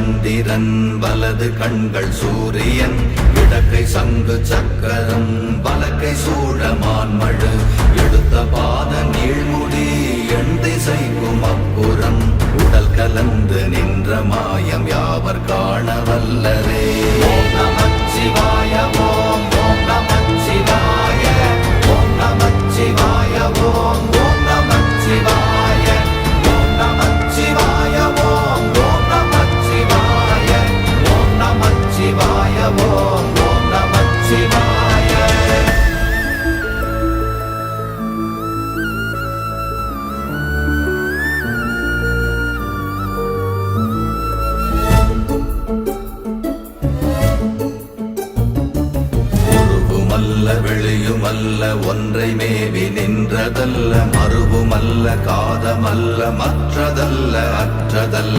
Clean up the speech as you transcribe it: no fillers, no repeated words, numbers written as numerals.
சந்திரன் வலது கண்கள் சூரியன் இடக்கை சங்கு சக்கரம் வலக்கை சூழமான்மழு எடுத்த பாத நீழ்முடி எண் திசைக்கும் அப்புறம் உடல் கலந்து நின்ற மாயம் யாவர் காண வல்லரே. ஓம் நமச்சிவாய ஓம் ஓம் நமச்சிவாய ஓம் நமச்சிவாய ஓம் ஓம் நமச்சிவாய ஓம் நமச்சிவாய ஓம் ஓம் நமச்சிவாய ஓம் நமச்சிவாய ஓம் ஓம் நமச்சிவாய. வெளியுமல்ல ஒன்றை மேவி நின்றதல்ல மறுவுமல்ல காதமல்ல மற்றதல்ல அற்றதல்ல